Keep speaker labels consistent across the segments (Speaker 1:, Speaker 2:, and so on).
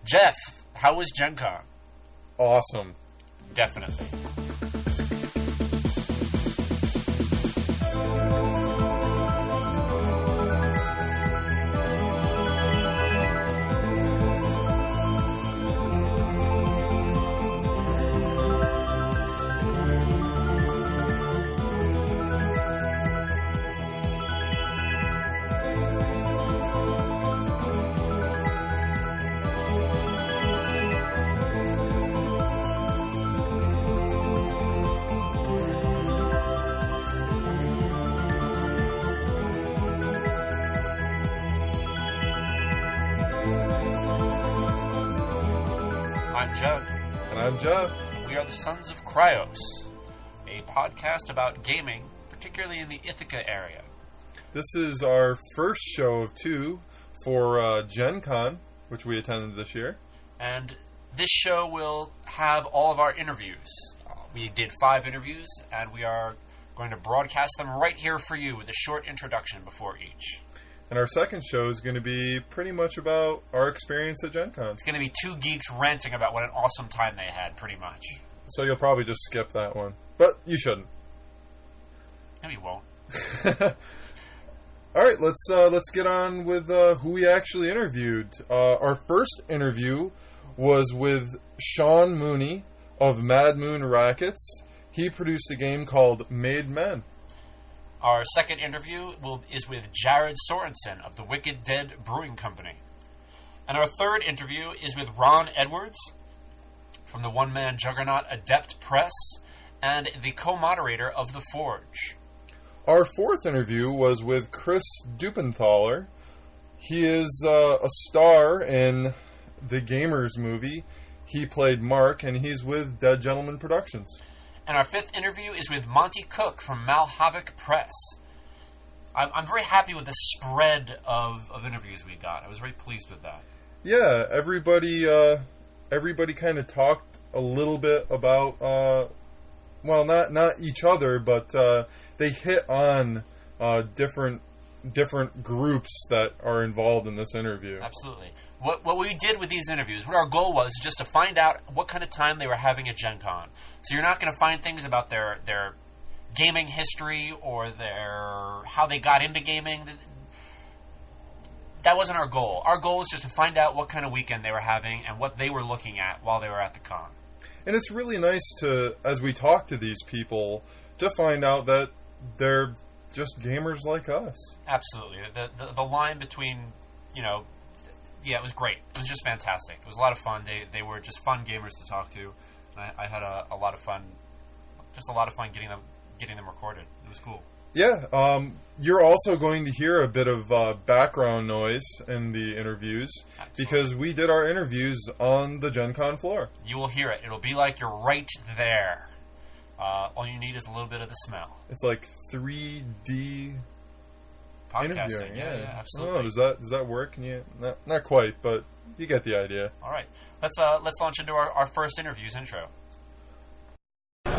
Speaker 1: Jeff, how was GenCon?
Speaker 2: Awesome.
Speaker 1: Definitely. I'm Judd.
Speaker 2: And I'm Jeff.
Speaker 1: We are the Sons of Kryos, a podcast about gaming, particularly in the Ithaca area.
Speaker 2: This is our first show of two for GenCon, which we attended this year.
Speaker 1: And this show will have all of our interviews. We did 5 interviews, and we are going to broadcast them right here for you with a short introduction before each.
Speaker 2: And our second show is going to be pretty much about our experience at GenCon.
Speaker 1: It's going to be 2 geeks ranting about what an awesome time they had, pretty much.
Speaker 2: So you'll probably just skip that one. But you shouldn't.
Speaker 1: No, you won't.
Speaker 2: All right, let's get on with who we actually interviewed. Our first interview was with Sean Mooney of Mad Moon Rackets. He produced a game called Made Men.
Speaker 1: Our second interview is with Jared Sorensen of the Wicked Dead Brewing Company. And our third interview is with Ron Edwards from the one-man juggernaut Adept Press and the co-moderator of The Forge.
Speaker 2: Our fourth interview was with Chris Dupin. He is a star in the Gamers movie. He played Mark, and he's with Dead Gentleman Productions.
Speaker 1: And our fifth interview is with Monty Cook from Malhavoc Press. I'm very happy with the spread of interviews we got. I was very pleased with that.
Speaker 2: Yeah, everybody kind of talked a little bit about, well, not each other, but they hit on different groups that are involved in this interview.
Speaker 1: Absolutely. What we did with these interviews, what our goal was just to find out what kind of time they were having at GenCon. So you're not going to find things about their gaming history or how they got into gaming. That wasn't our goal. Our goal was just to find out what kind of weekend they were having and what they were looking at while they were at the con. And
Speaker 2: it's really nice to, as we talk to these people, to find out that they're just gamers like us. Absolutely. The line between, yeah, it was great. It was just fantastic. It was a lot of fun. They were just fun gamers to talk to. And I had a lot of fun, just a lot of fun getting them recorded. It was cool. Yeah. You're also going to hear a bit of background noise in the interviews. Absolutely. Because we did our interviews on the GenCon floor. You will hear it. It'll be like you're right there. All you need is a little bit of the smell. It's like 3D podcasting. Yeah, absolutely. Oh, does that work? Can you not quite, but you get the idea. All right, let's launch into our first interviews intro.
Speaker 3: All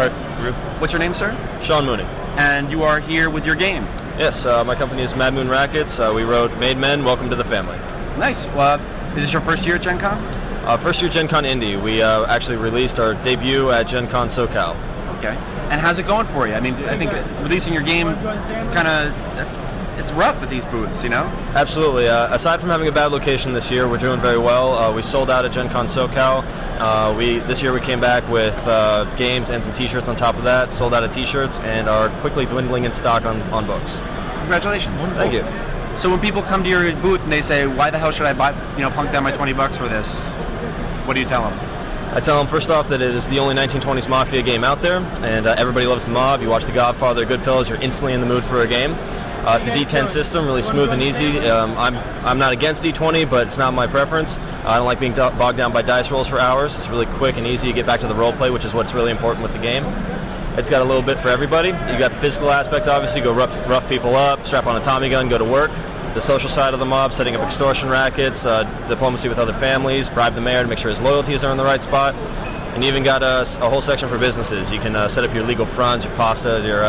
Speaker 3: right,
Speaker 4: what's your name, sir?
Speaker 3: Sean Mooney.
Speaker 4: And you are here with your game.
Speaker 3: Yes, my company is Mad Moon Rackets. We wrote Made Men. Welcome to the family.
Speaker 4: Nice. Well, is this your first year at GenCon?
Speaker 3: First year GenCon Indy. We actually released our debut at GenCon SoCal.
Speaker 4: Okay. And how's it going for you? I mean, I think releasing your game it's rough with these booths,
Speaker 3: Absolutely. Aside from having a bad location this year, we're doing very well. We sold out at GenCon SoCal. This year we came back with games and some T-shirts on top of that. Sold out of T-shirts and are quickly dwindling in stock on books.
Speaker 4: Congratulations. Wonderful.
Speaker 3: Thank you.
Speaker 4: So when people come to your booth and they say, why the hell should I buy, punk down my $20 for this? What do you tell them?
Speaker 3: I tell them, first off, that it is the only 1920s Mafia game out there, and everybody loves the mob. You watch The Godfather, Goodfellas, you're instantly in the mood for a game. The D10 system, really smooth and easy. I'm not against D20, but it's not my preference. I don't like being bogged down by dice rolls for hours. It's really quick and easy. You get back to the role play, which is what's really important with the game. It's got a little bit for everybody. You got the physical aspect, obviously. Go rough people up, strap on a Tommy gun, go to work. The social side of the mob, setting up extortion rackets, diplomacy with other families, bribe the mayor to make sure his loyalties are in the right spot. and you even got a whole section for businesses. You can set up your legal fronts, your pastas, your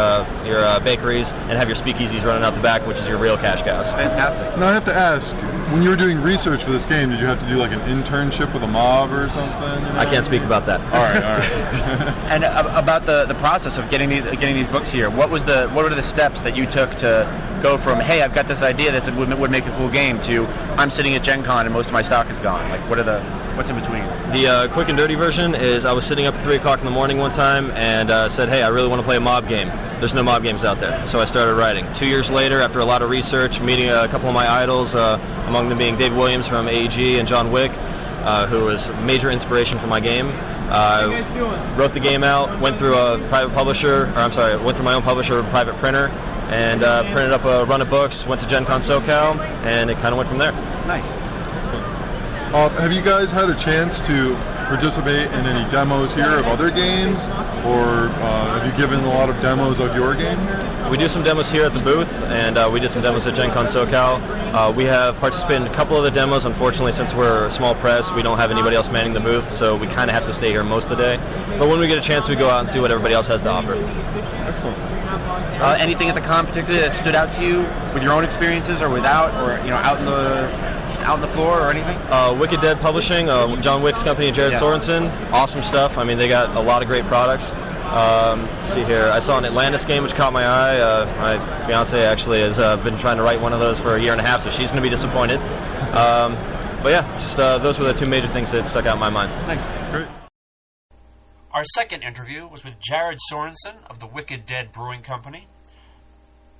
Speaker 3: bakeries, and have your speakeasies running out the back, which is your real cash cows.
Speaker 4: Fantastic.
Speaker 5: Now I have to ask, when you were doing research for this game, did you have to do like an internship with a mob or something? You know?
Speaker 3: I can't speak about that.
Speaker 5: All right.
Speaker 4: And about the process of getting these books here, what were the steps that you took to go from, hey, I've got this idea that would make a cool game, to I'm sitting at GenCon and most of my stock is gone? Like, what's in between?
Speaker 3: The quick and dirty version is I was sitting up at 3 o'clock in the morning one time and said, hey, I really want to play a mob game. There's no mob games out there. So I started writing. 2 years later, after a lot of research, meeting a couple of my idols, among them being Dave Williams from AEG and John Wick, who was a major inspiration for my game. Wrote the game out, went through a private publisher, went through my own publisher, private printer, and printed up a run of books, went to GenCon SoCal, and it kind of went from there.
Speaker 4: Nice.
Speaker 5: Have you guys had a chance to participate in any demos here of other games, or have you given a lot of demos of your game here?
Speaker 3: We do some demos here at the booth, and we did some demos at GenCon SoCal. We have participated in a couple of the demos. Unfortunately, since we're a small press, we don't have anybody else manning the booth, so we kind of have to stay here most of the day. But when we get a chance, we go out and see what everybody else has to offer.
Speaker 5: Excellent.
Speaker 4: Anything at the con particularly that stood out to you with your own experiences or without, or out in the floor or anything?
Speaker 3: Wicked Dead Publishing, John Wick's company, Jared Sorensen, awesome stuff. I mean, they got a lot of great products. Let's see here, I saw an Atlantis game which caught my eye. My fiance actually has been trying to write one of those for a year and a half, so she's going to be disappointed. But yeah, just those were the two major things that stuck out in my mind.
Speaker 4: Thanks.
Speaker 5: Great.
Speaker 1: Our second interview was with Jared Sorensen of the Wicked Dead Brewing Company.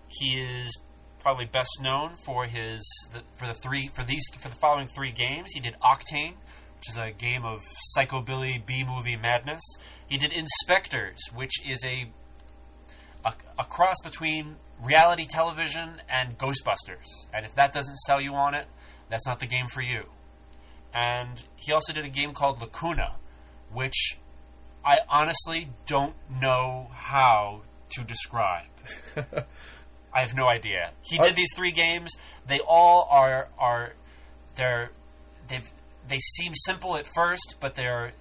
Speaker 1: He is probably best known for the following 3 games. He did Octane, which is a game of psychobilly B-movie madness. He did Inspectors, which is a cross between reality television and Ghostbusters. And if that doesn't sell you on it, that's not the game for you. And he also did a game called Lacuna, which I honestly don't know how to describe. I have no idea. He did these 3 games. They all they seem simple at first, but they're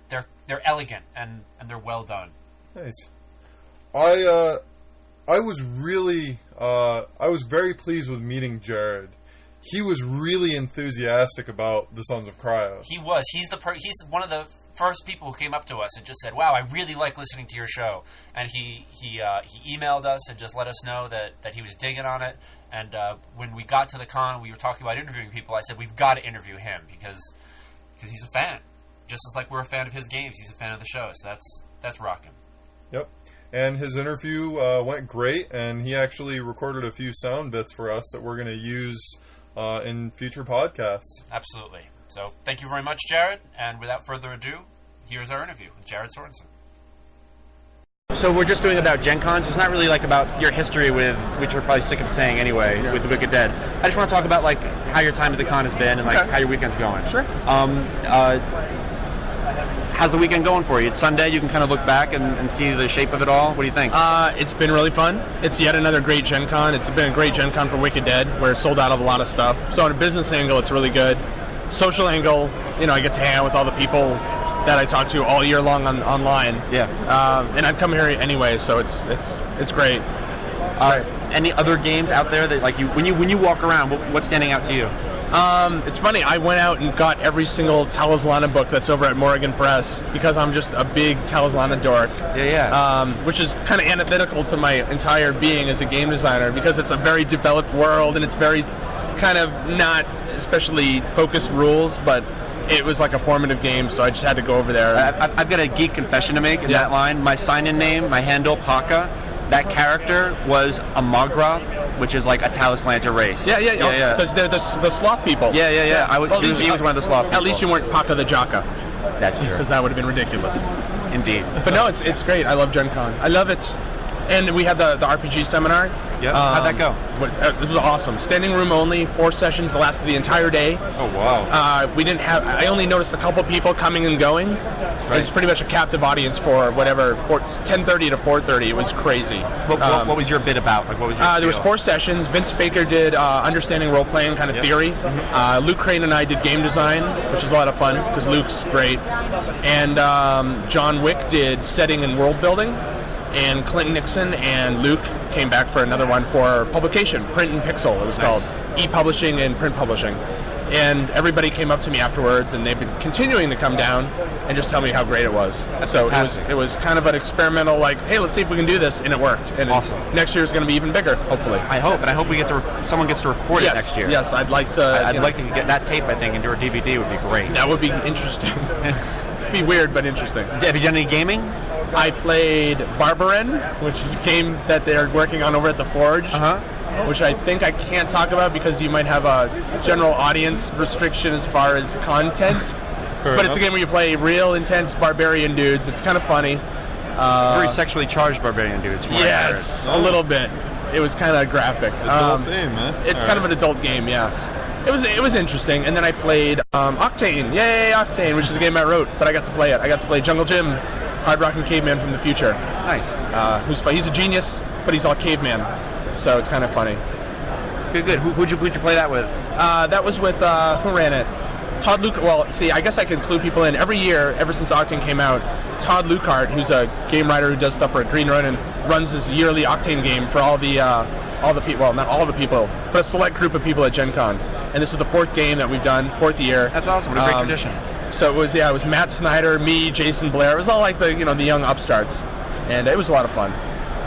Speaker 1: elegant and they're well done.
Speaker 2: Nice. I was really I was very pleased with meeting Jared. He was really enthusiastic about the Sons of Kryos.
Speaker 1: He was. He's one of the first people who came up to us and just said, wow, I really like listening to your show. And he emailed us and just let us know that he was digging on it. And when we got to the con, we were talking about interviewing people. I said, we've got to interview him because he's a fan. Just as like we're a fan of his games, he's a fan of the show. So that's rocking.
Speaker 2: Yep. And his interview went great, and he actually recorded a few sound bits for us that we're going to use in future podcasts.
Speaker 1: Absolutely. So thank you very much, Jared. And without further ado, here's our interview with Jared Sorensen.
Speaker 4: So we're just doing about GenCons. It's not really like about your history with, which we're probably sick of saying anyway, with the Wicked Dead. I just want to talk about like how your time at the con has been and like how your weekend's going.
Speaker 6: Sure.
Speaker 4: How's the weekend going for you? It's Sunday. You can kind of look back and see the shape of it all. What do you think?
Speaker 6: It's been really fun. It's yet another great GenCon. It's been a great GenCon for Wicked Dead. We're sold out of a lot of stuff. So on a business angle, it's really good. Social angle, I get to hang out with all the people that I talk to all year long online.
Speaker 4: Yeah.
Speaker 6: And I've come here anyway, so it's great.
Speaker 4: Any other games out there that like when you walk around, what's standing out to you?
Speaker 6: It's funny, I went out and got every single Talismana book that's over at Morrigan Press because I'm just a big Talismana dork.
Speaker 4: Yeah.
Speaker 6: Which is kind of antithetical to my entire being as a game designer because it's a very developed world and it's very kind of not especially focused rules, but it was like a formative game, so I just had to go over there.
Speaker 4: I've got a geek confession to make in that line. My sign-in name, my handle, Paka, that character was a Mogroth, which is like a Talislanta race.
Speaker 6: Yeah. Because they're the sloth people.
Speaker 4: Yeah. He was one of the sloth people.
Speaker 6: At least you weren't Paka the Jaka.
Speaker 4: That's true.
Speaker 6: Because that would have been ridiculous.
Speaker 4: Indeed.
Speaker 6: But no, it's great. I love Gen Con. I love it. And we had the RPG seminar,
Speaker 4: Yeah. How'd that go?
Speaker 6: This was awesome. Standing room only, 4 sessions lasted the entire day.
Speaker 5: Oh, wow.
Speaker 6: I only noticed a couple people coming and going. Right. It was pretty much a captive audience for whatever, 10:30 to 4:30. It was crazy.
Speaker 4: What was your bit about? Like, what was your
Speaker 6: there was 4 sessions. Vince Baker did understanding role-playing kind of theory. Luke Crane and I did game design, which is a lot of fun, because Luke's great. And John Wick did setting and world building. And Clinton Nixon and Luke came back for another one for publication, Print and Pixel, it was called, e-publishing and print publishing. And everybody came up to me afterwards, and they've been continuing to come down and just tell me how great it was. So it was kind of an experimental, like, hey, let's see if we can do this, and it worked. And
Speaker 4: awesome.
Speaker 6: Next year is going to be even bigger, hopefully.
Speaker 4: I hope we get to someone gets to record it next year.
Speaker 6: Yes, I'd like to.
Speaker 4: I'd like to get that tape, I think, into a DVD would be great.
Speaker 6: That would be interesting. It'd be weird, but interesting.
Speaker 4: Have you done any gaming?
Speaker 6: I played Barbaren, which is a game that they're working on over at the Forge, which I think I can't talk about because you might have a general audience restriction as far as content. But it's a game where you play real, intense barbarian dudes. It's kind of funny.
Speaker 4: Very sexually charged barbarian dudes.
Speaker 6: Yes, a little bit. It was kind of graphic.
Speaker 5: Adult game, man.
Speaker 6: It's kind of an adult game, yeah. It was interesting. And then I played Octane. Yay, Octane, which is a game I wrote, but I got to play it. I got to play Jungle Jim, Hard Rockin' Caveman from the future.
Speaker 4: Nice.
Speaker 6: He's a genius, but he's all caveman, so it's kind of funny.
Speaker 4: Good. Who'd you play that with?
Speaker 6: That was with who ran it? Todd Luke. Well, see, I guess I can clue people in. Every year, ever since Octane came out, Todd Lukehart, who's a game writer who does stuff for Green Run and runs this yearly Octane game for all the people. Well, not all the people, but a select group of people at GenCon. And this is the 4th game that we've done, 4th year.
Speaker 4: That's awesome. What a great tradition.
Speaker 6: So it was Matt Snyder, me, Jason Blair. It was all like the young upstarts, and it was a lot of fun.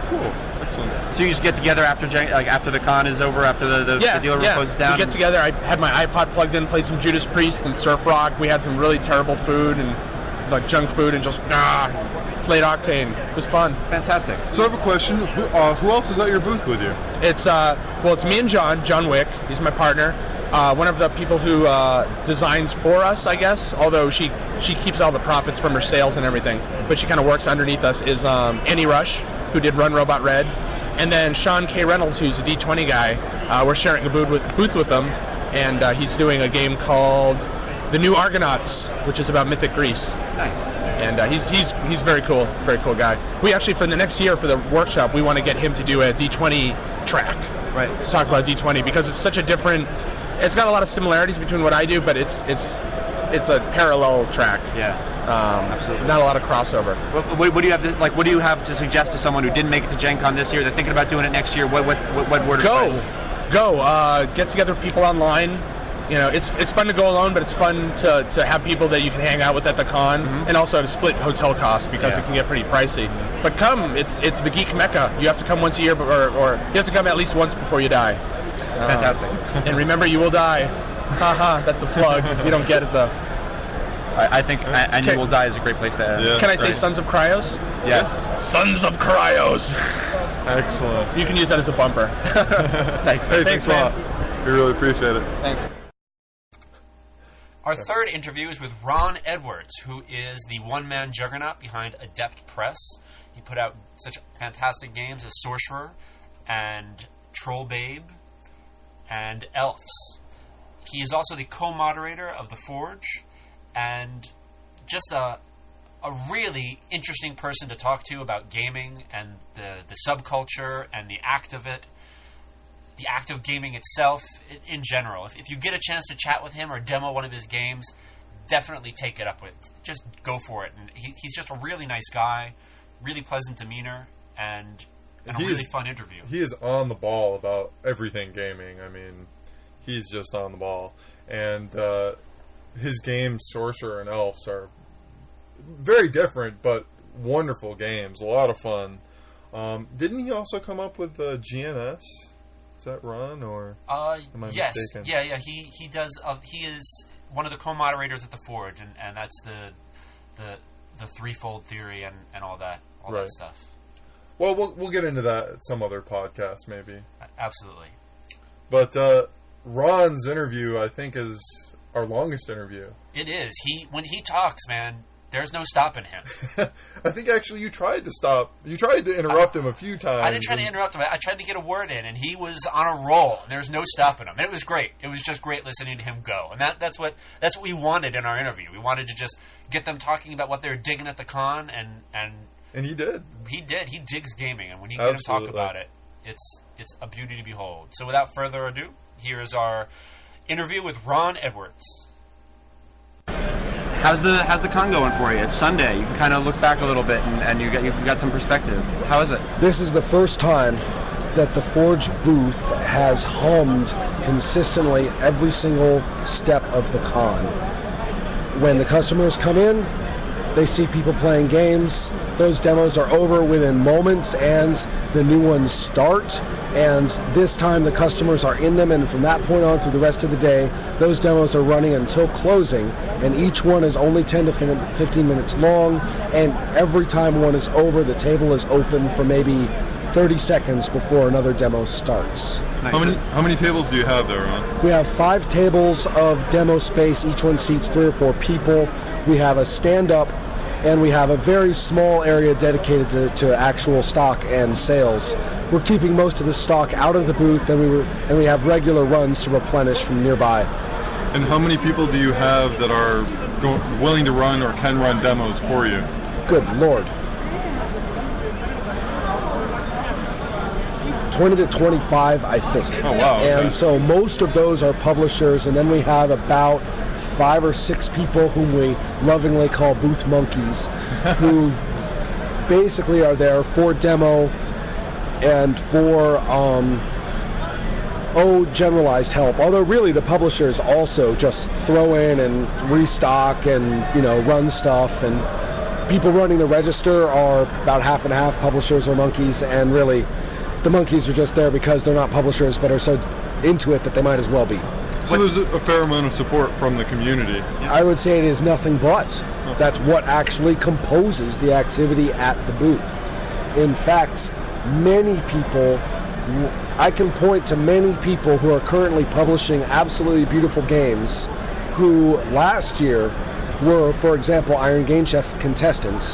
Speaker 5: Cool, excellent.
Speaker 4: So you just get together after the con is over, after the dealer closes down.
Speaker 6: We get together. I had my iPod plugged in, played some Judas Priest and surf rock. We had some really terrible food and like junk food, and just played Octane. It was fun.
Speaker 4: Fantastic.
Speaker 5: So I have a question. Who else is at your booth with you?
Speaker 6: It's me and John Wick. He's my partner. One of the people who designs for us, I guess, although she keeps all the profits from her sales and everything, but she kind of works underneath us, is Annie Rush, who did Run Robot Red, and then Sean K. Reynolds, who's a D20 guy. We're sharing a booth with him, and he's doing a game called The New Argonauts, which is about mythic Greece.
Speaker 4: Nice.
Speaker 6: And he's very cool guy. We actually, for the next year, for the workshop, we want to get him to do a D20 track.
Speaker 4: Right.
Speaker 6: To talk about D20, because it's such a different... It's got a lot of similarities between what I do, but it's a parallel track.
Speaker 4: Yeah, absolutely.
Speaker 6: Not a lot of crossover.
Speaker 4: What do you have to suggest to someone who didn't make it to GenCon this year? They're thinking about doing it next year. What word?
Speaker 6: Go. Get together with people online. You know, it's fun to go alone, but it's fun to have people that you can hang out with at the con, and also to split hotel costs because it can get pretty pricey. But come, it's the geek mecca. You have to come once a year, or you have to come at least once before you die.
Speaker 4: Fantastic.
Speaker 6: And remember, you will die. That's the plug. You don't get it, though.
Speaker 4: I think And You Will Die is a great place to end.
Speaker 6: Yeah, can I say Sons of Kryos?
Speaker 4: Yes.
Speaker 6: Sons of Kryos.
Speaker 5: Excellent.
Speaker 6: You can use that as a bumper.
Speaker 5: Thanks a lot. We really appreciate it.
Speaker 6: Thanks.
Speaker 1: Our third interview is with Ron Edwards, who is the one-man juggernaut behind Adept Press. He put out such fantastic games as Sorcerer and Troll Babe and Elves. He is also the co-moderator of The Forge, and just a really interesting person to talk to about gaming and the subculture and the act of it, the act of gaming itself in general. If you get a chance to chat with him or demo one of his games, definitely take it up with. Just go for it. And he's just a really nice guy, really pleasant demeanor, and a really fun interview.
Speaker 2: He is on the ball about everything gaming. I mean, he's just on the ball. And his games, Sorcerer and Elves, are very different, but wonderful games. A lot of fun. Didn't he also come up with the GNS? Is that Ron, or am I mistaken?
Speaker 1: Yeah. He does. He is one of the co-moderators at The Forge, and that's the threefold theory and all that stuff.
Speaker 2: Well, we'll get into that at some other podcast, maybe.
Speaker 1: Absolutely.
Speaker 2: But Ron's interview, I think, is our longest interview.
Speaker 1: It is. When he talks, man, There's no stopping him.
Speaker 2: I think actually you tried to interrupt him a few times.
Speaker 1: I didn't try to interrupt him. I tried to get a word in, and he was on a roll. There's no stopping him. And it was great. It was just great listening to him go. And that's what we wanted in our interview. We wanted to just get them talking about what they were digging at the con, and
Speaker 2: he did.
Speaker 1: He did. He digs gaming, and when you get him talk about it, it's a beauty to behold. So without further ado, here is our interview with Ron Edwards.
Speaker 4: How's the con going for you? It's Sunday. You can kind of look back a little bit and you've got some perspective. How is it?
Speaker 7: This is the first time that the Forge booth has hummed consistently every single step of the con. When the customers come in, they see people playing games. Those demos are over within moments and the new ones start. And this time the customers are in them, and from that point on through the rest of the day, those demos are running until closing, and each one is only 10 to 15 minutes long, and every time one is over, the table is open for maybe 30 seconds before another demo starts.
Speaker 5: Nice. How many tables do you have there, Ron?
Speaker 7: We have 5 tables of demo space. Each one seats 3 or 4 people. We have a stand-up, and we have a very small area dedicated to actual stock and sales. We're keeping most of the stock out of the booth, and we have regular runs to replenish from nearby.
Speaker 5: And how many people do you have that are willing to run or can run demos for you?
Speaker 7: Good Lord. 20 to 25, I think.
Speaker 5: Oh, wow. Okay.
Speaker 7: And so most of those are publishers, and then we have about 5 or 6 people whom we lovingly call booth monkeys, who basically are there for demo and for generalized help. Although really the publishers also just throw in and restock and run stuff, and people running the register are about half and half. Publishers are monkeys, and really the monkeys are just there because they're not publishers but are so into it that they might as well be.
Speaker 5: So there's a fair amount of support from the community.
Speaker 7: I would say it is nothing but. That's what actually composes the activity at the booth. In fact, I can point to many people who are currently publishing absolutely beautiful games who last year were, for example, Iron Game Chef contestants.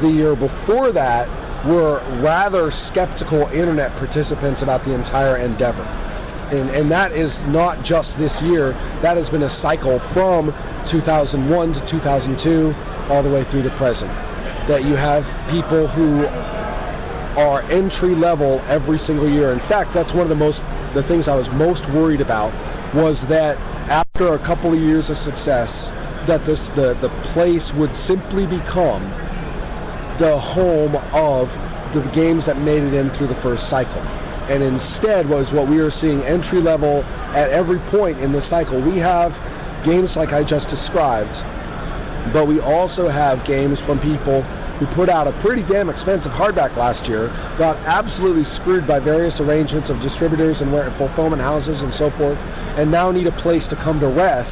Speaker 7: The year before that were rather skeptical internet participants about the entire endeavor. And that is not just this year. That has been a cycle from 2001 to 2002 all the way through the present. That you have people who are entry level every single year. In fact, that's one of the things I was most worried about, was that after a couple of years of success, that the place would simply become the home of the games that made it in through the first cycle. And instead was what we are seeing entry level at every point in the cycle. We have games like I just described, but we also have games from people who put out a pretty damn expensive hardback last year, got absolutely screwed by various arrangements of distributors and fulfillment houses and so forth, and now need a place to come to rest.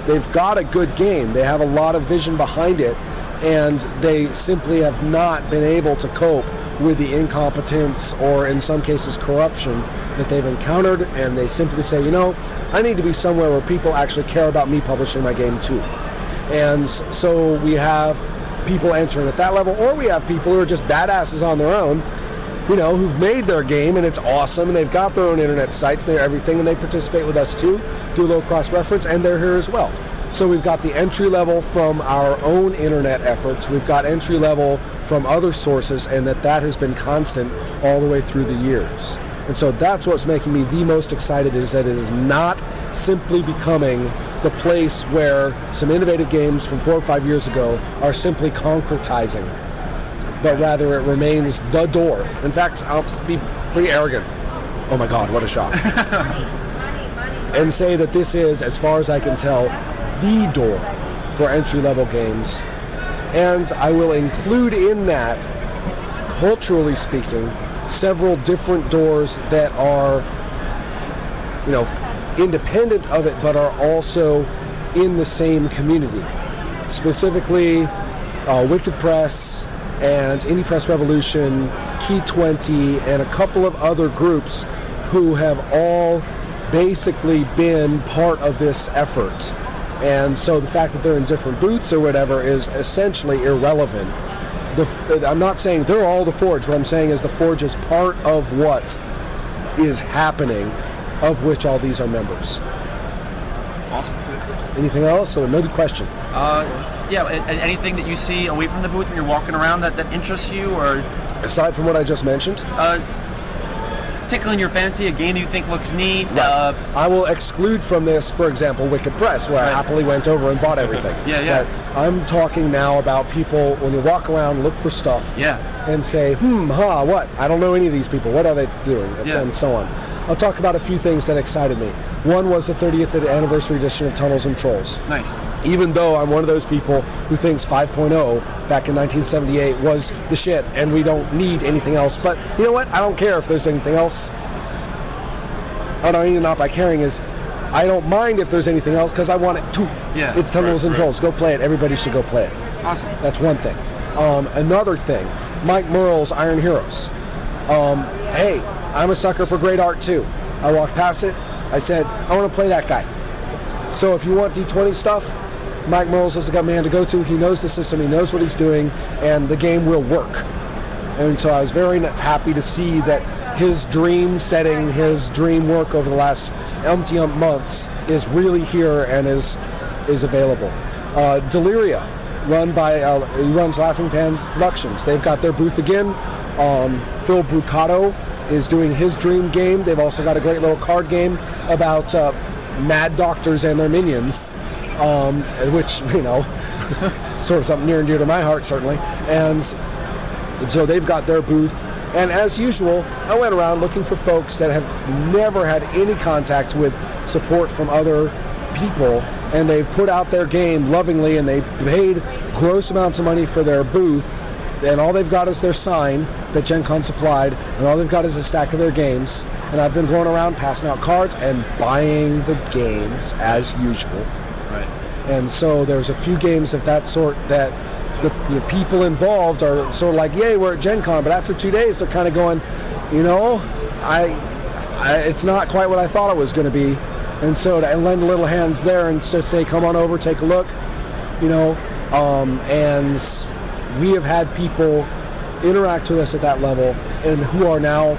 Speaker 7: They've got a good game. They have a lot of vision behind it, and they simply have not been able to cope with the incompetence or, in some cases, corruption that they've encountered, and they simply say, I need to be somewhere where people actually care about me publishing my game too. And so we have people entering at that level, or we have people who are just badasses on their own, who've made their game and it's awesome, and they've got their own internet sites, they're everything, and they participate with us too, do a little cross-reference, and they're here as well. So we've got the entry level from our own internet efforts, we've got entry level from other sources, and that has been constant all the way through the years. And so that's what's making me the most excited, is that it is not simply becoming the place where some innovative games from 4 or 5 years ago are simply concretizing, but rather it remains the door. In fact, I'll be pretty arrogant. Oh my God, what a shock. And say that this is, as far as I can tell, the door for entry-level games. And I will include in that, culturally speaking, several different doors that are, independent of it, but are also in the same community. Specifically, Wicked Press and Indie Press Revolution, Key 20, and a couple of other groups who have all basically been part of this effort. And so the fact that they're in different booths or whatever is essentially irrelevant. I'm not saying they're all the Forge. What I'm saying is the Forge is part of what is happening, of which all these are members.
Speaker 4: Awesome.
Speaker 7: Anything else? So another question.
Speaker 4: Yeah, anything that you see away from the booth when you're walking around that interests you, or
Speaker 7: aside from what I just mentioned?
Speaker 4: Tickling your fancy, a game you think looks neat.
Speaker 7: Right. I will exclude from this, for example, Wicked Press, where I happily went over and bought everything.
Speaker 4: Yeah.
Speaker 7: But I'm talking now about people, when you walk around, look for stuff, and say, what? I don't know any of these people. What are they doing? And so on. I'll talk about a few things that excited me. One was the 30th anniversary edition of Tunnels and Trolls.
Speaker 4: Nice.
Speaker 7: Even though I'm one of those people who thinks 5.0 back in 1978 was the shit and we don't need anything else. But you know what? I don't care if there's anything else. Not by caring is I don't mind if there's anything else because I want it too.
Speaker 4: Yeah.
Speaker 7: It's Tunnels and Trolls. Go play it. Everybody should go play it.
Speaker 4: Awesome.
Speaker 7: That's one thing. Another thing, Mike Merle's Iron Heroes. Hey, I'm a sucker for great art too. I walked past it. I said, I want to play that guy. So if you want D20 stuff, Mike Merles is the man to go to. He knows the system. He knows what he's doing, and the game will work. And so I was very happy to see that his dream setting, his dream work over the last umpty-ump months is really here and is available. Deliria, he runs Laughing Pan Productions. They've got their booth again. Phil Brucato is doing his dream game. They've also got a great little card game about mad doctors and their minions, which, sort of something near and dear to my heart, certainly. And so they've got their booth. And as usual, I went around looking for folks that have never had any contact with support from other people, and they've put out their game lovingly, and they paid gross amounts of money for their booth, and all they've got is their sign that GenCon supplied, and all they've got is a stack of their games. And I've been going around passing out cards and buying the games as usual.
Speaker 4: Right. And
Speaker 7: so there's a few games of that sort that the people involved are sort of like, yay, we're at GenCon, but after 2 days they're kind of going, it's not quite what I thought it was going to be. And so to lend a little hands there and just say, come on over, take a look, and we have had people interact with us at that level and who are now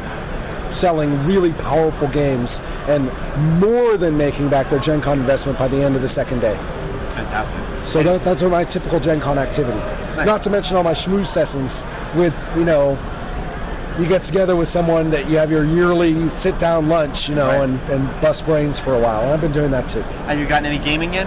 Speaker 7: selling really powerful games and more than making back their GenCon investment by the end of the second day.
Speaker 4: Fantastic.
Speaker 7: So that's my typical GenCon activity. Nice. Not to mention all my schmooze sessions with, you get together with someone that you have your yearly sit-down lunch,
Speaker 4: right.
Speaker 7: and bust brains for a while. And I've been doing that too.
Speaker 4: Have you gotten any gaming in?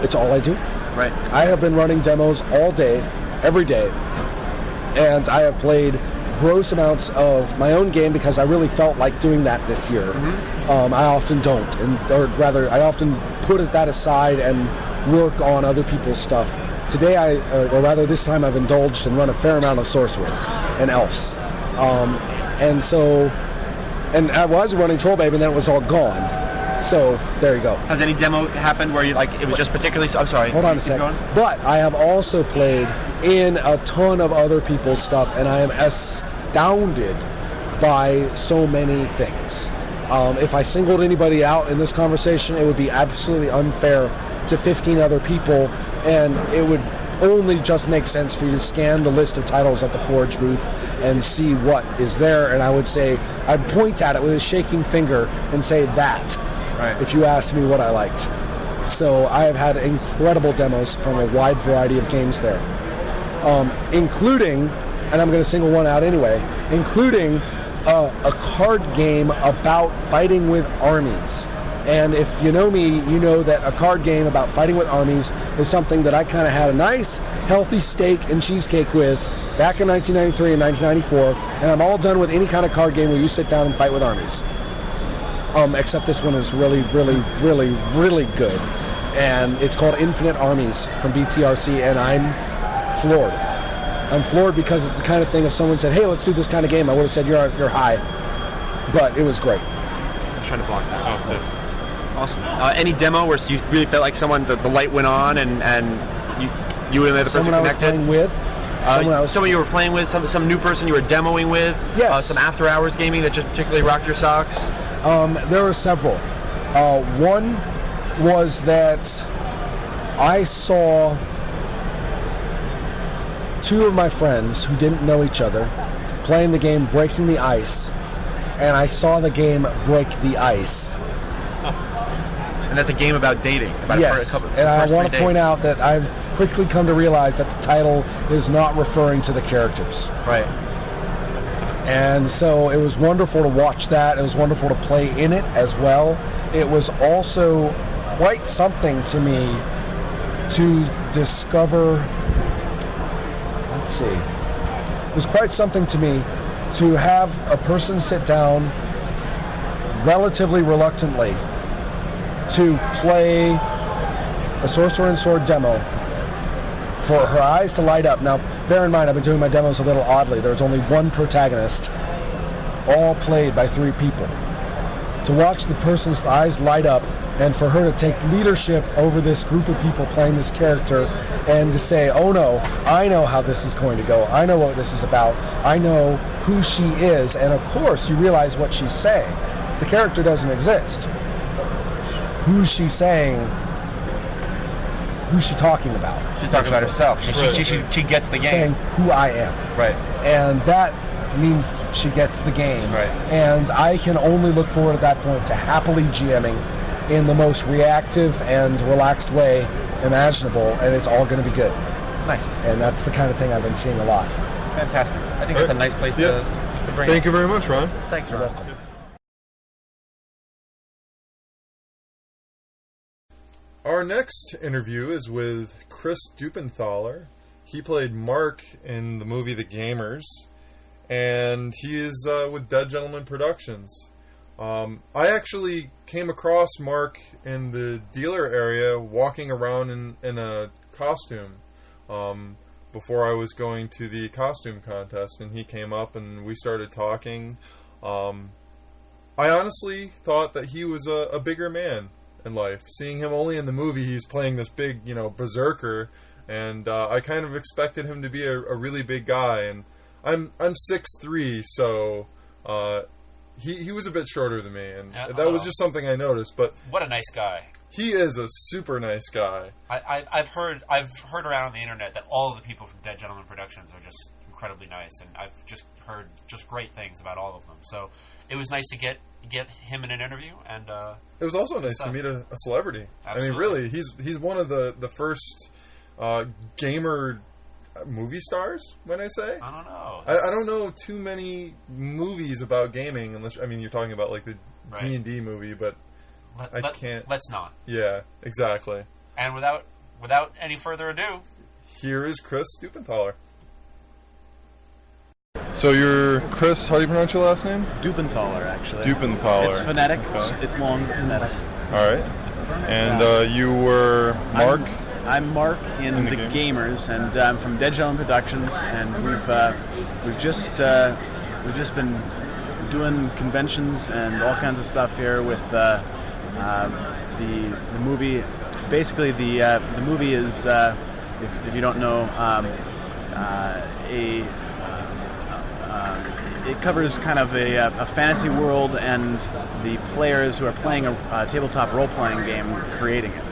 Speaker 7: It's all I do.
Speaker 4: Right.
Speaker 7: I have been running demos all day, every day, and I have played gross amounts of my own game because I really felt like doing that this year.
Speaker 4: Mm-hmm.
Speaker 7: I often don't, or rather, I often put that aside and work on other people's stuff. Today, or rather this time, I've indulged and run a fair amount of Sorcerer and Elves. And I was running Troll Babe, and then it was all gone. So, there you go.
Speaker 4: Has any demo happened where it was just particularly... I'm sorry.
Speaker 7: Hold on a second. But I have also played in a ton of other people's stuff, and I am astounded by so many things. If I singled anybody out in this conversation, it would be absolutely unfair to 15 other people, and it would only just make sense for you to scan the list of titles at the Forge booth and see what is there, and I would say, I'd point at it with a shaking finger and say that, right, if you asked me what I liked. So I have had incredible demos from a wide variety of games there, including, and I'm going to single one out anyway, including a card game about fighting with armies. And if you know me, you know that a card game about fighting with armies is something that I kind of had a nice, healthy steak and cheesecake with back in 1993 and 1994, and I'm all done with any kind of card game where you sit down and fight with armies. Except this one is really, really, really, really good. And it's called Infinite Armies from BTRC, and I'm floored. I'm floored because it's the kind of thing if someone said, hey, let's do this kind of game, I would have said, you're high. But it was great.
Speaker 4: I'm trying to block that. Oh, good. Awesome. Any demo where you really felt like the light went on and you and the other person connected? Someone you were playing with, some new person you were demoing with?
Speaker 7: Yes.
Speaker 4: Some after-hours gaming that just particularly rocked your socks?
Speaker 7: There were several. One was that I saw two of my friends who didn't know each other playing the game Breaking the Ice, and I saw the game Break the Ice.
Speaker 4: And that's a game about dating.
Speaker 7: Yes, and I want to point out that I've quickly come to realize that the title is not referring to the characters.
Speaker 4: Right.
Speaker 7: And so it was wonderful to watch that. It was wonderful to play in it as well. It was also quite something to me to discover. Let's see. It was quite something to me to have a person sit down relatively reluctantly to play a Sorcerer and Sword demo, for her eyes to light up. Now, bear in mind, I've been doing my demos a little oddly. There's only one protagonist, all played by three people. To watch the person's eyes light up and for her to take leadership over this group of people playing this character and to say, oh no, I know how this is going to go. I know what this is about. I know who she is. And of course, you realize what she's saying. The character doesn't exist. Who's she saying? Who's she talking about?
Speaker 4: She's talking about herself. She gets the game.
Speaker 7: Saying who I am.
Speaker 4: Right.
Speaker 7: And that means she gets the game.
Speaker 4: Right.
Speaker 7: And I can only look forward at that point to happily GMing in the most reactive and relaxed way imaginable, and it's all going to be good.
Speaker 4: Nice.
Speaker 7: And that's the kind of thing I've been seeing a lot.
Speaker 4: Fantastic. I think it's a nice place to bring
Speaker 5: Thank you very much, Ron.
Speaker 4: Thanks, Ron.
Speaker 2: Our next interview is with Chris Dupinthaler. He played Mark in the movie The Gamers, and he is with Dead Gentleman Productions. I actually came across Mark in the dealer area walking around in a costume before I was going to the costume contest, and he came up and we started talking. I honestly thought that he was a bigger man in life. Seeing him only in the movie, he's playing this big, berserker, and I kind of expected him to be a really big guy, and I'm 6'3", so he was a bit shorter than me, and that was just something I noticed. But
Speaker 1: what a nice guy!
Speaker 2: He is a super nice guy.
Speaker 1: I've heard around on the internet that all of the people from Dead Gentleman Productions are just incredibly nice, and I've just heard just great things about all of them. So it was nice to get him in an interview, and
Speaker 2: it was also nice to meet a celebrity. Absolutely. I mean, really, he's one of the first gamer movie stars. When I say,
Speaker 1: I don't know.
Speaker 2: I don't know too many movies about gaming, unless you're talking about like the D&D movie, but I can't.
Speaker 1: Let's not.
Speaker 2: Yeah, exactly.
Speaker 1: And without any further ado,
Speaker 2: here is Chris Dupinthaler.
Speaker 5: So you're Chris, how do you pronounce your last name?
Speaker 8: Dupinthaler, actually.
Speaker 5: Dupinthaler.
Speaker 8: It's phonetic.
Speaker 5: Okay.
Speaker 8: It's long phonetic.
Speaker 5: All right. And you were Mark?
Speaker 8: I'm Mark in the Gamers, and I'm from Dead Gentleman Productions, and we've just been doing conventions and all kinds of stuff here with the movie. Basically, the movie is, if you don't know, it covers kind of a fantasy world and the players who are playing a tabletop role-playing game creating it.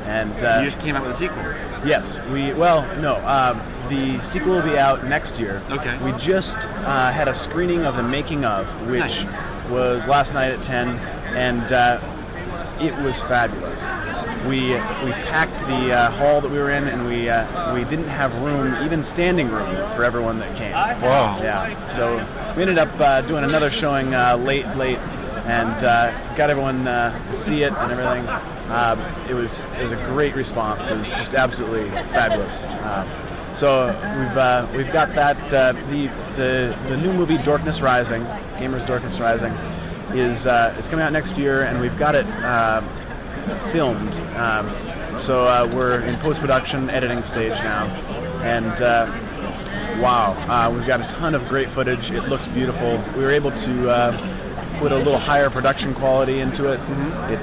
Speaker 8: And
Speaker 4: you just came out with a sequel.
Speaker 8: Yes, the sequel will be out next year.
Speaker 4: Okay.
Speaker 8: We just had a screening of the making of, which was last night at 10, and it was fabulous. We packed the hall that we were in, and we didn't have room, even standing room, for everyone that came.
Speaker 5: Wow.
Speaker 8: Yeah. So we ended up doing another showing late, and got everyone to see it and everything. It was a great response. It was just absolutely fabulous. So we've got that. The new movie Darkness Rising, Gamers Darkness Rising, is coming out next year, and we've got it filmed. So we're in post-production editing stage now, and wow, we've got a ton of great footage. It looks beautiful. We were able to put a little higher production quality into it. Mm-hmm. It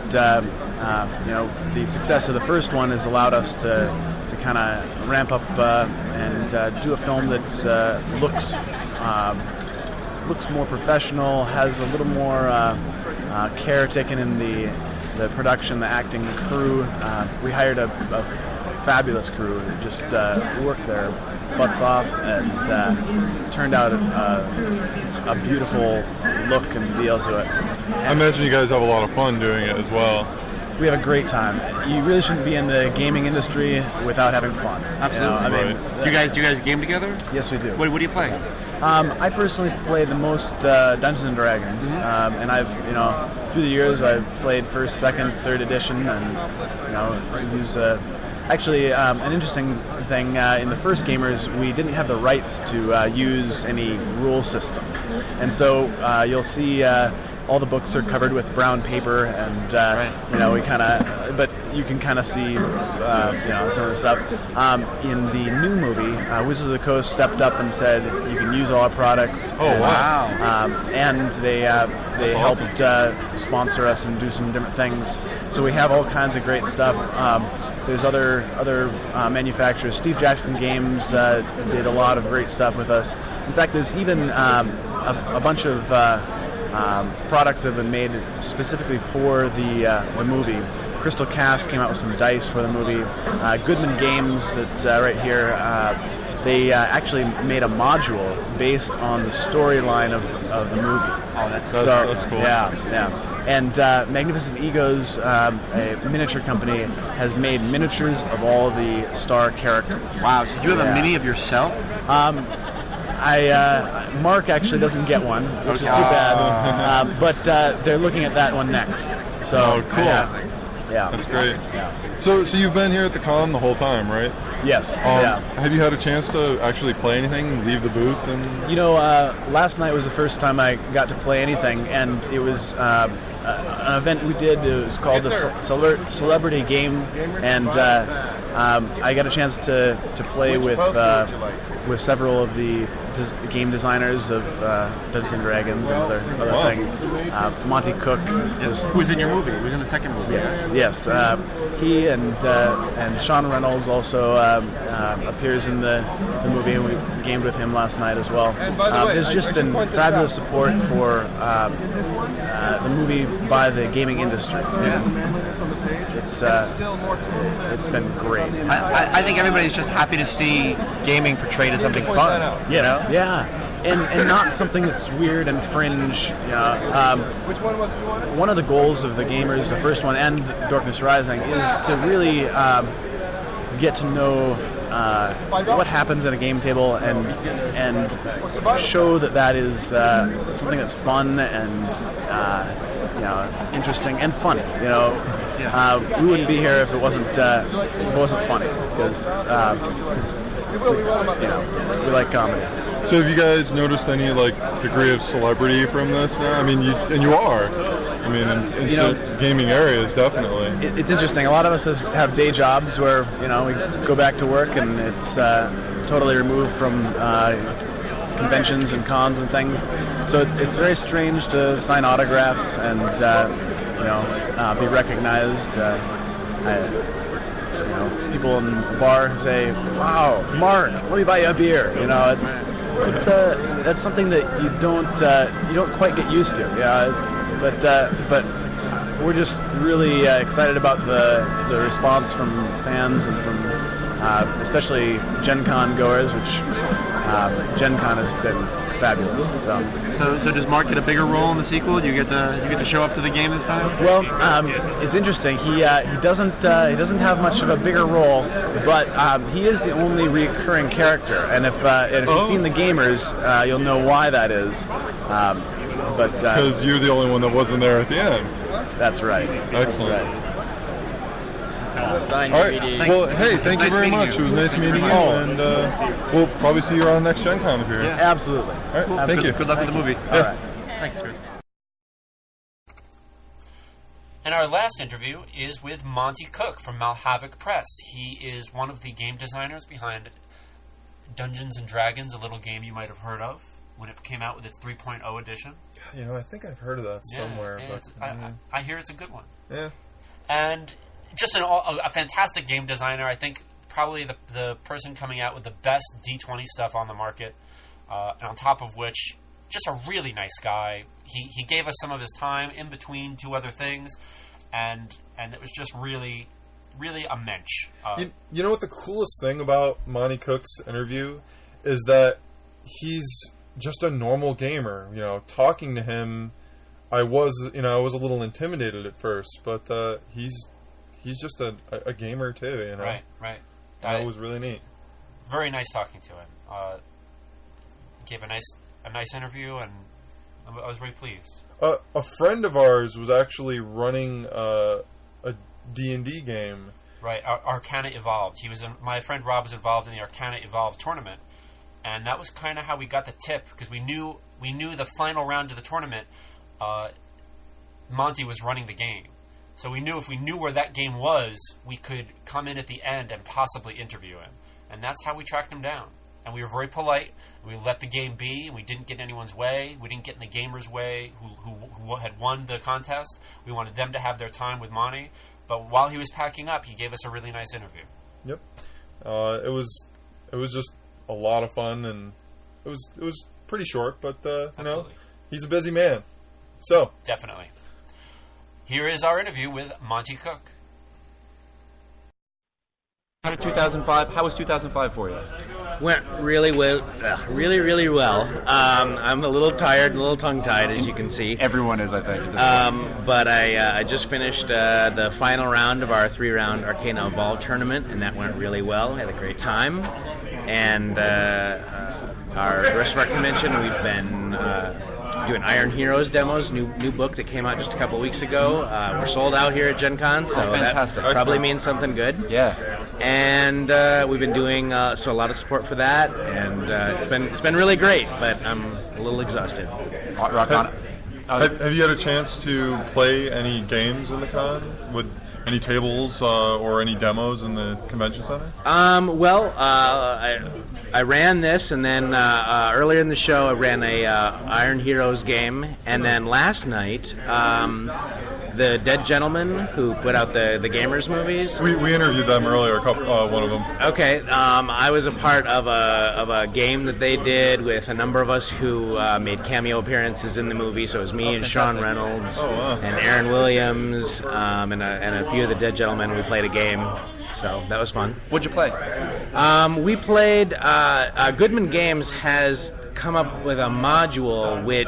Speaker 8: the success of the first one has allowed us to kind of ramp up and do a film that looks more professional, has a little more care taken in the the production, the acting, the crew. We hired a fabulous crew who just worked their butts off, and turned out a beautiful look and feel to it.
Speaker 5: I imagine you guys have a lot of fun doing it as well.
Speaker 8: We have a great time. You really shouldn't be in the gaming industry without having fun.
Speaker 4: Absolutely. Do you guys game together?
Speaker 8: Yes, we do.
Speaker 4: What do you play?
Speaker 8: I personally play the most Dungeons and Dragons, and I've through the years I've played first, second, third edition, and use. Actually, an interesting thing, in the first Gamers, we didn't have the rights to use any rule system. And so you'll see all the books are covered with brown paper, and we kind of, but you can kind of see some of the stuff. In the new movie, Wizards of the Coast stepped up and said you can use all our products.
Speaker 5: Oh, wow!
Speaker 8: And they helped sponsor us and do some different things. So we have all kinds of great stuff. There's other manufacturers. Steve Jackson Games did a lot of great stuff with us. In fact, there's even a bunch of products that have been made specifically for the movie. Crystal Cast came out with some dice for the movie. Goodman Games, that's right here, they actually made a module based on the storyline of the movie.
Speaker 4: Oh, that's cool.
Speaker 8: Yeah. And Magnificent Egos, a miniature company, has made miniatures of all the star characters.
Speaker 4: Wow, so you have a mini of yourself?
Speaker 8: Mark actually doesn't get one, which is too bad. But they're looking at that one next. So
Speaker 5: cool.
Speaker 8: Yeah.
Speaker 5: That's great. So you've been here at the con the whole time, right?
Speaker 8: Yes.
Speaker 5: Have you had a chance to actually play anything, leave the booth? And
Speaker 8: last night was the first time I got to play anything, and it was an event we did. It was called the Celebrity Game, and I got a chance to play with several of the game designers of Dungeons and Dragons and other things. Monty Cook,
Speaker 4: who's in your movie? Who's in the second movie?
Speaker 8: Yes. He and Sean Reynolds also appears in the movie, and we gamed with him last night as well. There's just been fabulous support for the movie by the gaming industry. It's been great.
Speaker 4: I think everybody's just happy to see gaming portrayed as something fun.
Speaker 8: Yeah. And not something that's weird and fringe. One of the goals of the Gamers, the first one, and Darkness Rising, is to really get to know what happens at a game table and show that is something that's fun and interesting and funny. We wouldn't be here if it wasn't funny, because we like comedy.
Speaker 5: So have you guys noticed any degree of celebrity from this? I mean, you are. I mean, in gaming areas, definitely.
Speaker 8: It's interesting. A lot of us have day jobs where we go back to work and it's totally removed from conventions and cons and things. So it's very strange to sign autographs and be recognized. People in the bar say, "Wow, Mark, let me buy you a beer." That's something that you don't quite get used to. But we're just really excited about the response from fans and from especially GenCon goers, which GenCon has been fabulous.
Speaker 4: So does Mark get a bigger role in the sequel? Do you get to show up to the game this time?
Speaker 8: Well, it's interesting. He doesn't have much of a bigger role, but he is the only recurring character. And if you've seen the Gamers, you'll know why that is.
Speaker 5: Because you're the only one that wasn't there at the end.
Speaker 8: That's right.
Speaker 5: Excellent. All right. Well, hey, thank you very much. It was nice meeting you, and we'll probably see you around next GenCon if you're here.
Speaker 8: Yeah. Absolutely.
Speaker 5: All right. Well, thank you.
Speaker 4: Good luck with the movie.
Speaker 8: All right.
Speaker 4: Thanks, Chris.
Speaker 1: And our last interview is with Monty Cook from Malhavoc Press. He is one of the game designers behind Dungeons and Dragons, a little game you might have heard of when it came out with its 3.0 edition.
Speaker 2: I think I've heard of that somewhere. But
Speaker 1: I hear it's a good one.
Speaker 2: Yeah.
Speaker 1: And just a fantastic game designer. I think probably the person coming out with the best D20 stuff on the market. And on top of which, just a really nice guy. He gave us some of his time in between two other things. and it was just really, really a mensch.
Speaker 2: You know what the coolest thing about Monty Cook's interview is that he's just a normal gamer. You know, talking to him, I was a little intimidated at first, but he's just a gamer too. You know,
Speaker 1: right.
Speaker 2: That was really neat.
Speaker 1: Very nice talking to him. Gave a nice interview, and I was very pleased.
Speaker 2: A friend of ours was actually running a D&D game.
Speaker 1: Right, Arcana Evolved. My friend Rob was involved in the Arcana Evolved tournament, and that was kind of how we got the tip, because we knew the final round of the tournament, Monty was running the game. So we knew if we knew where that game was, we could come in at the end and possibly interview him. And that's how we tracked him down. And we were very polite. We let the game be. We didn't get in anyone's way. We didn't get in the gamers' way who had won the contest. We wanted them to have their time with Monty. But while he was packing up, he gave us a really nice interview.
Speaker 2: Yep. It was just a lot of fun, and it was pretty short, but you know, he's a busy man. So
Speaker 1: definitely. Here is our interview with Monty Cook.
Speaker 9: How was 2005 for you?
Speaker 10: Went really well. Really well. I'm a little tired, a little tongue-tied, as you can see.
Speaker 9: Everyone is, I think.
Speaker 10: But I just finished the final round of our 3-round Arcana Evolved tournament, and that went really well. Had a great time. And the rest of our convention, we've been doing Iron Heroes demos, new book that came out just a couple weeks ago. We're sold out here at GenCon, so that probably means something good.
Speaker 9: Yeah.
Speaker 10: And we've been doing a lot of support for that, and it's been really great, but I'm a little exhausted.
Speaker 9: Rock on.
Speaker 5: Have you had a chance to play any games in the con? With any tables or any demos in the convention center?
Speaker 10: I ran this, and then earlier in the show I ran a Iron Heroes game, and then last night the Dead Gentleman who put out the Gamers movies.
Speaker 5: We interviewed them earlier, one of them.
Speaker 10: Okay, I was a part of a game that they did with a number of us who made cameo appearances in the movie. So it was me and Sean Reynolds and Aaron Williams and a few of the Dead Gentlemen. We played a game. So that was fun.
Speaker 9: What'd you play?
Speaker 10: We played. Goodman Games has come up with a module which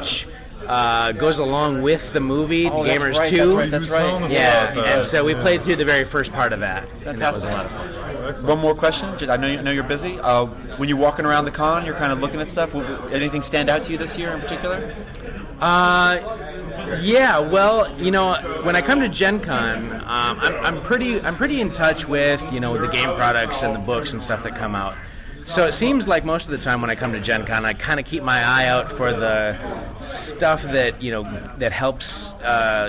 Speaker 10: goes along with the movie, Gamers 2.
Speaker 9: That's right.
Speaker 10: Yeah, and so we played through the very first part of that, and that was a lot of fun.
Speaker 9: One more question. I know you're busy. When you're walking around the con, you're kind of looking at stuff. Anything stand out to you this year in particular?
Speaker 10: Yeah, well, you know, when I come to GenCon, I'm pretty in touch with, you know, the game products and the books and stuff that come out. So it seems like most of the time when I come to GenCon, I kind of keep my eye out for the stuff that, you know, that helps,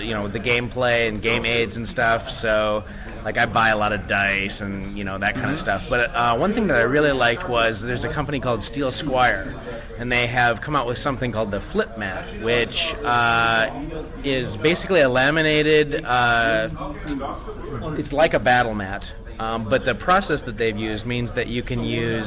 Speaker 10: you know, the gameplay and game aids and stuff. So, like, I buy a lot of dice and, you know, that kind of stuff. But one thing that I really liked was there's a company called Steel Squire, and they have come out with something called the Flip Mat, which is basically a laminated, it's like a battle mat. But the process that they've used means that you can use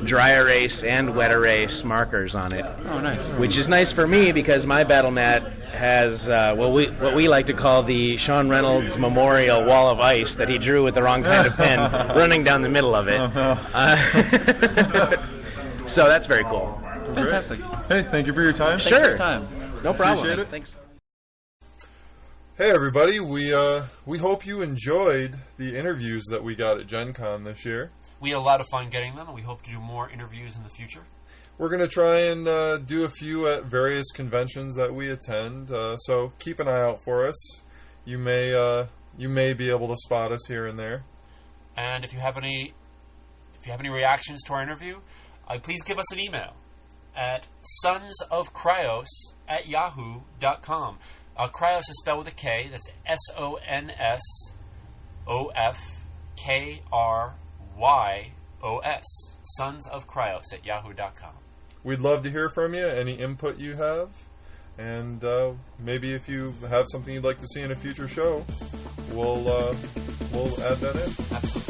Speaker 10: dry erase and wet erase markers on it.
Speaker 9: Oh, nice.
Speaker 10: Which is nice for me because my battle mat has what we like to call the Sean Reynolds Memorial Wall of Ice that he drew with the wrong kind of pen running down the middle of it. So that's very cool.
Speaker 9: Fantastic.
Speaker 5: Hey, thank you for your time.
Speaker 10: Sure.
Speaker 9: Thanks for your time.
Speaker 10: No problem.
Speaker 5: Appreciate it.
Speaker 10: Thanks.
Speaker 2: Hey everybody, we hope you enjoyed the interviews that we got at GenCon this year.
Speaker 1: We had a lot of fun getting them, and we hope to do more interviews in the future.
Speaker 2: We're going to try and do a few at various conventions that we attend, so keep an eye out for us. You may be able to spot us here and there.
Speaker 1: And if you have any reactions to our interview, please give us an email at sonsofkryos@yahoo.com. Kryos is spelled with a K. That's SONSOFKRYOS. Sons of Kryos@yahoo.com.
Speaker 2: We'd love to hear from you, any input you have, and maybe if you have something you'd like to see in a future show, we'll add that in.
Speaker 1: Absolutely.